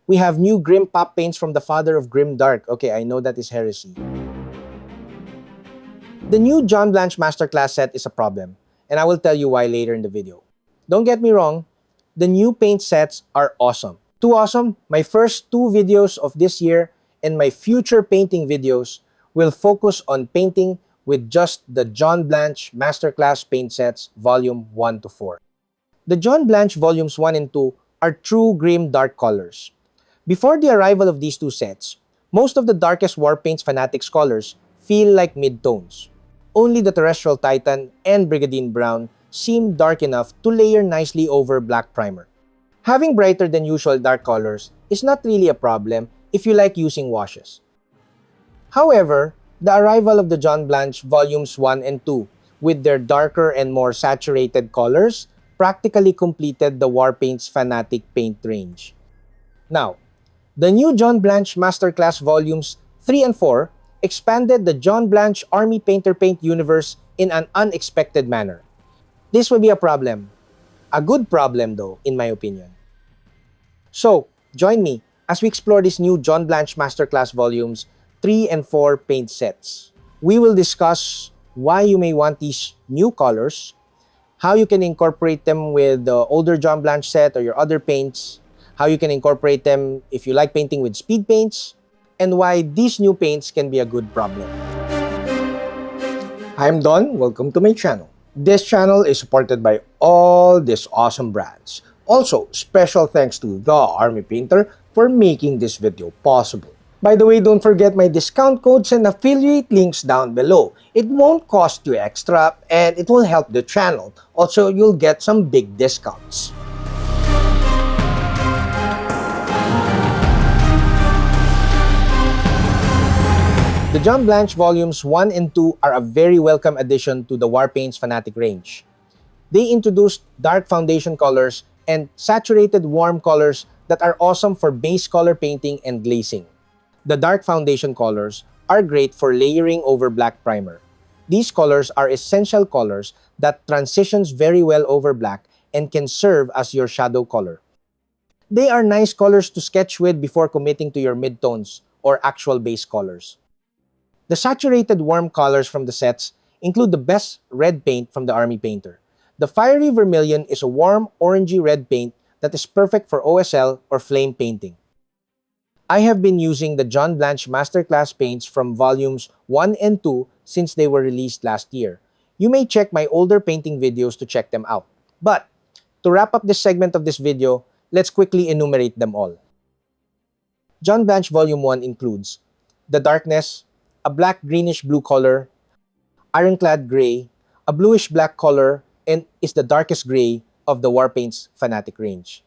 We have new Grim Pop paints from the father of Grim Dark. Okay, I know that is heresy. The new John Blanche Masterclass set is a problem, and I will tell you why later in the video. Don't get me wrong, the new paint sets are awesome. Too awesome, my first two videos of this year and my future painting videos will focus on painting with just the John Blanche Masterclass paint sets volume 1 to 4. The John Blanche volumes 1 and 2 are true grim dark colors. Before the arrival of these two sets, most of the darkest War Paints Fanatics colors feel like mid-tones. Only the Terrestrial Titan and Brigadine Brown seem dark enough to layer nicely over black primer. Having brighter than usual dark colors is not really a problem if you like using washes. However, the arrival of the John Blanche volumes 1 and 2 with their darker and more saturated colors practically completed the War Paints Fanatic paint range. Now, the new John Blanche Masterclass volumes 3 and 4 expanded the John Blanche Army Painter paint universe in an unexpected manner. This will be a problem. A good problem though, in my opinion. So, join me as we explore these new John Blanche Masterclass volumes 3 and 4 paint sets. We will discuss why you may want these new colors, how you can incorporate them with the older John Blanche set or your other paints, how you can incorporate them if you like painting with speed paints, and why these new paints can be a good problem. I'm Don, welcome to my channel. This channel is supported by all these awesome brands. Also, special thanks to The Army Painter for making this video possible. By the way, don't forget my discount codes and affiliate links down below. It won't cost you extra and it will help the channel. Also, you'll get some big discounts. The John Blanche Volumes 1 and 2 are a very welcome addition to the War Paints Fanatic range. They introduced dark foundation colors and saturated warm colors that are awesome for base color painting and glazing. The dark foundation colors are great for layering over black primer. These colors are essential colors that transitions very well over black and can serve as your shadow color. They are nice colors to sketch with before committing to your midtones or actual base colors. The saturated warm colors from the sets include the best red paint from the Army Painter. The Fiery Vermilion is a warm orangey red paint that is perfect for OSL or flame painting. I have been using the John Blanche Masterclass paints from volumes 1 and 2 since they were released last year. You may check my older painting videos to check them out. But, to wrap up this segment of this video, let's quickly enumerate them all. John Blanche Volume 1 includes the Darkness, a black greenish blue color, Ironclad Gray, a bluish black color, and is the darkest gray of the War Paints Fanatic range.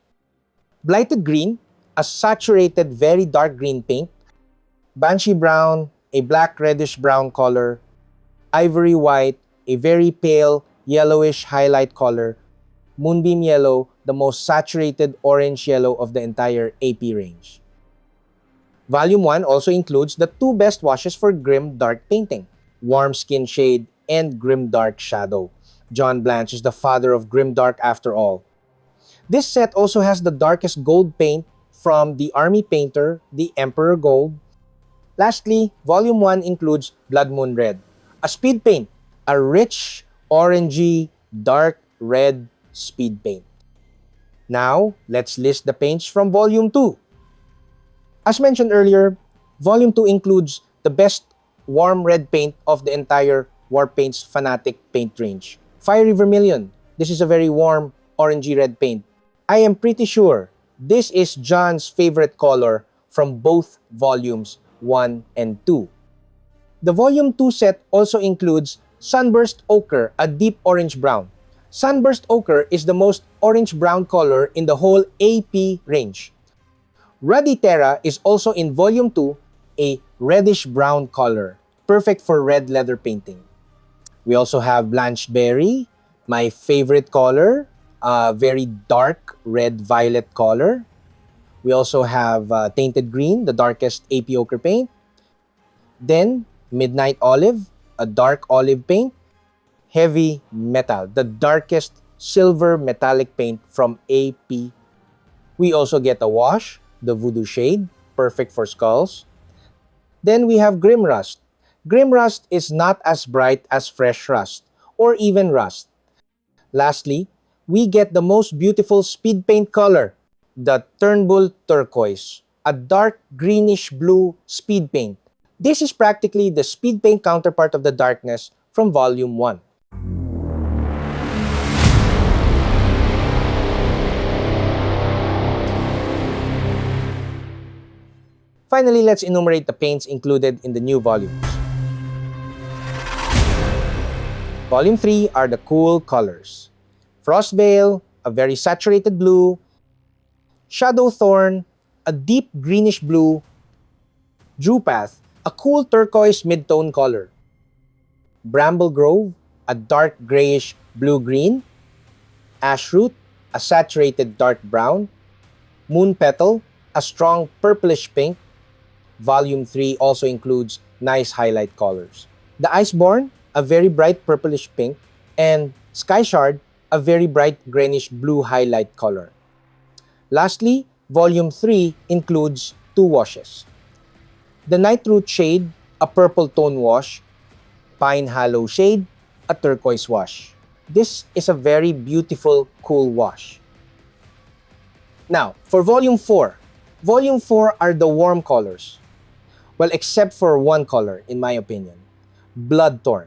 Blighted Green, a saturated very dark green paint, Banshee Brown, a black reddish brown color, Ivory White, a very pale yellowish highlight color, Moonbeam Yellow, the most saturated orange yellow of the entire AP range. Volume 1 also includes the two best washes for Grim Dark painting, Warm Skin Shade and Grim Dark Shadow. John Blanche is the father of Grim Dark after all. This set also has the darkest gold paint from the Army Painter, the Emperor Gold. Lastly, Volume 1 includes Blood Moon Red, a speed paint, a rich, orangey, dark red speed paint. Now, let's list the paints from Volume 2. As mentioned earlier, Volume 2 includes the best warm red paint of the entire War Paints Fanatic paint range. Fiery Vermilion. This is a very warm, orangey red paint. I am pretty sure this is John's favorite color from both Volumes 1 and 2. The Volume 2 set also includes Sunburst Ochre, a deep orange brown. Sunburst Ochre is the most orange-brown color in the whole AP range. Ruddy Terra is also in Volume 2, a reddish-brown color, perfect for red leather painting. We also have Blanched Berry, my favorite color, a very dark red-violet color. We also have Tainted Green, the darkest AP ochre paint. Then, Midnight Olive, a dark olive paint. Heavy Metal, the darkest silver metallic paint from AP. We also get a wash, the Voodoo shade, perfect for skulls. Then we have Grim Rust. Grim Rust is not as bright as Fresh Rust, or even Rust. Lastly, we get the most beautiful speed paint color, the Turnbull Turquoise, a dark greenish blue speed paint. This is practically the speed paint counterpart of the darkness from Volume 1. Finally, let's enumerate the paints included in the new volumes. Volume 3 are the cool colors. Frostveil, a very saturated blue. Shadow Thorn, a deep greenish blue. Drewpath, a cool turquoise mid-tone color. Bramble Grove, a dark grayish blue-green. Ashroot, a saturated dark brown. Moon Petal, a strong purplish pink. Volume 3 also includes nice highlight colors. The Iceborne, a very bright purplish pink, and Sky Shard, a very bright greenish blue highlight color. Lastly, Volume 3 includes 2 washes. The Nightroot shade, a purple tone wash. Pine Hollow shade, a turquoise wash. This is a very beautiful, cool wash. Now, for Volume 4. Volume 4 are the warm colors. Well, except for one color, in my opinion. Bloodthorn.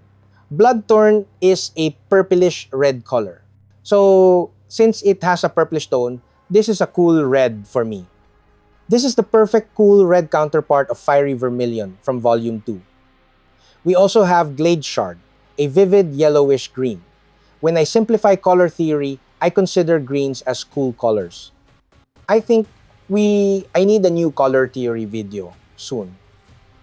Bloodthorn is a purplish red color. So, since it has a purplish tone, this is a cool red for me. This is the perfect cool red counterpart of Fiery Vermilion from Volume 2. We also have Glade Shard, a vivid yellowish green. When I simplify color theory, I consider greens as cool colors. I think I need a new color theory video soon.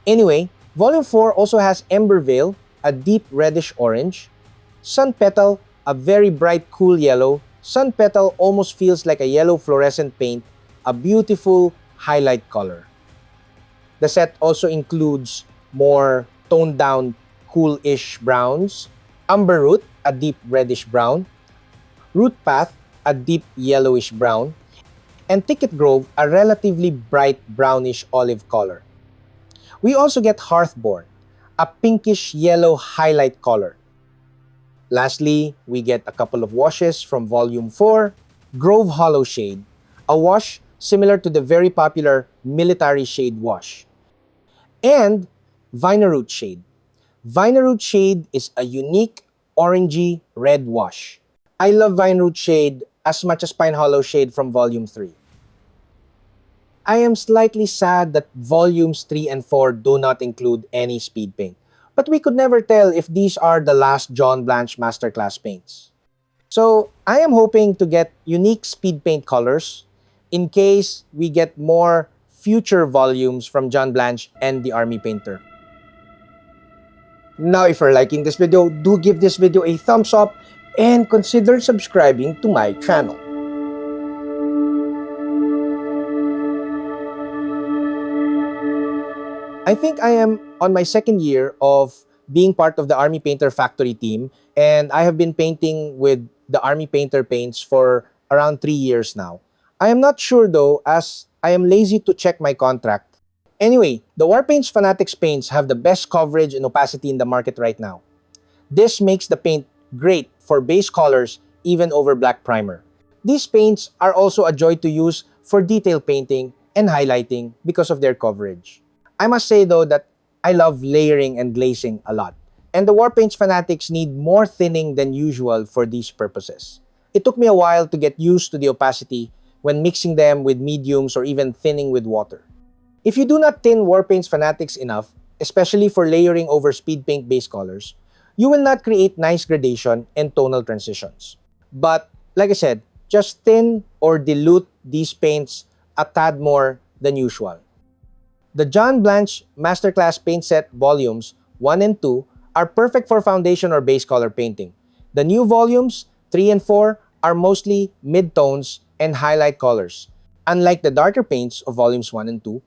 Anyway, Volume 4 also has Embervale, a deep reddish orange. Sun Petal, a very bright cool yellow. Sun Petal almost feels like a yellow fluorescent paint, a beautiful highlight color. The set also includes more toned down cool-ish browns. Umberroot, a deep reddish brown. Root Path, a deep yellowish brown. And Thicket Grove, a relatively bright brownish olive color. We also get Hearthborn, a pinkish yellow highlight color. Lastly, we get a couple of washes from Volume 4. Grove Hollow shade, a wash similar to the very popular Military shade wash. And Vineroot shade. Vineroot shade is a unique orangey red wash. I love Vineroot shade as much as Pine Hollow shade from Volume 3. I am slightly sad that Volumes 3 and 4 do not include any speed paint. But we could never tell if these are the last John Blanche Masterclass paints. So, I am hoping to get unique speed paint colors in case we get more future volumes from John Blanche and the Army Painter. Now, if you're liking this video, do give this video a thumbs up and consider subscribing to my channel. I think I am on my second year of being part of the Army Painter Factory team, and I have been painting with the Army Painter paints for around 3 years now. I am not sure though, as I am lazy to check my contract. Anyway, the Warpaints Fanatics paints have the best coverage and opacity in the market right now. This makes the paint great for base colors even over black primer. These paints are also a joy to use for detail painting and highlighting because of their coverage. I must say though that I love layering and glazing a lot. And the Warpaints Fanatics need more thinning than usual for these purposes. It took me a while to get used to the opacity when mixing them with mediums or even thinning with water. If you do not thin Warpaints Fanatics enough, especially for layering over speed paint base colors, you will not create nice gradation and tonal transitions. But, like I said, just thin or dilute these paints a tad more than usual. The John Blanche Masterclass paint set volumes 1 and 2 are perfect for foundation or base color painting. The new volumes 3 and 4 are mostly mid-tones and highlight colors. Unlike the darker paints of volumes 1 and 2,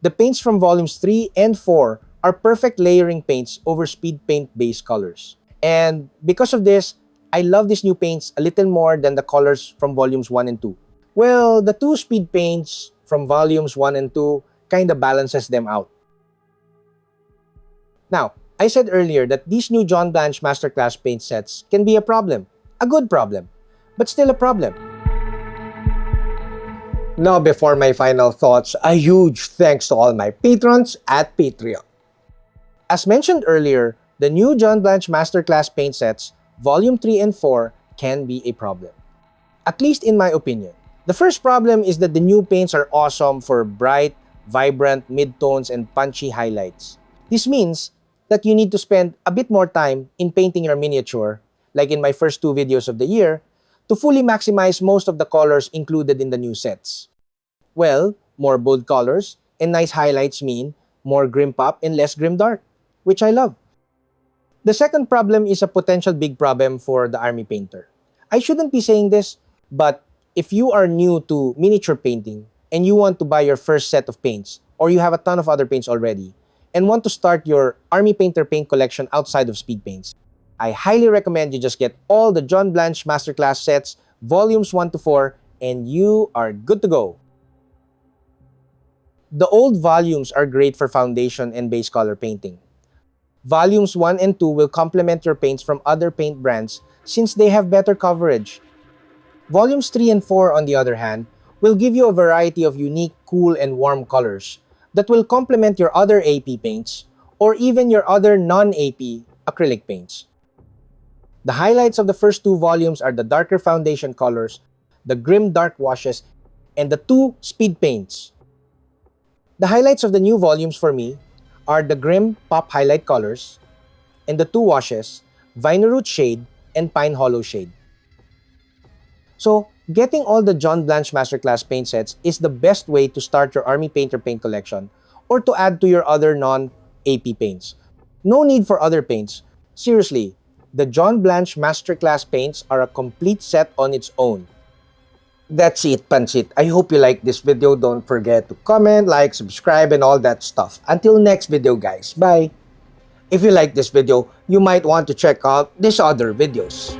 the paints from volumes 3 and 4 are perfect layering paints over speed paint base colors. And because of this, I love these new paints a little more than the colors from volumes 1 and 2. Well, the two speed paints from volumes 1 and 2 kinda balances them out. Now, I said earlier that these new John Blanche Masterclass paint sets can be a problem. A good problem, but still a problem. Now, before my final thoughts, a huge thanks to all my patrons at Patreon. As mentioned earlier, the new John Blanche Masterclass paint sets, Volume 3 and 4, can be a problem. At least in my opinion. The first problem is that the new paints are awesome for bright, vibrant midtones and punchy highlights. This means that you need to spend a bit more time in painting your miniature, like in my first 2 videos of the year, to fully maximize most of the colors included in the new sets. Well, more bold colors and nice highlights mean more grim pop and less grim dark, which I love. The second problem is a potential big problem for the army painter. I shouldn't be saying this, but if you are new to miniature painting and you want to buy your first set of paints, or you have a ton of other paints already, and want to start your army painter paint collection outside of speed paints, I highly recommend you just get all the John Blanche Masterclass sets, volumes 1 to 4, and you are good to go. The old volumes are great for foundation and base color painting. Volumes 1 and 2 will complement your paints from other paint brands since they have better coverage. Volumes 3 and 4, on the other hand, will give you a variety of unique, cool, and warm colors that will complement your other AP paints or even your other non-AP acrylic paints. The highlights of the first 2 volumes are the darker foundation colors, the grim dark washes, and the 2 speed paints. The highlights of the new volumes for me are the grim pop highlight colors and the 2 washes, Vineroot shade and Pine Hollow shade. So, getting all the John Blanche Masterclass paint sets is the best way to start your Army Painter paint collection or to add to your other non-AP paints. No need for other paints. Seriously, the John Blanche Masterclass paints are a complete set on its own. That's it, Pansit. I hope you liked this video. Don't forget to comment, like, subscribe, and all that stuff. Until next video, guys. Bye! If you like this video, you might want to check out these other videos.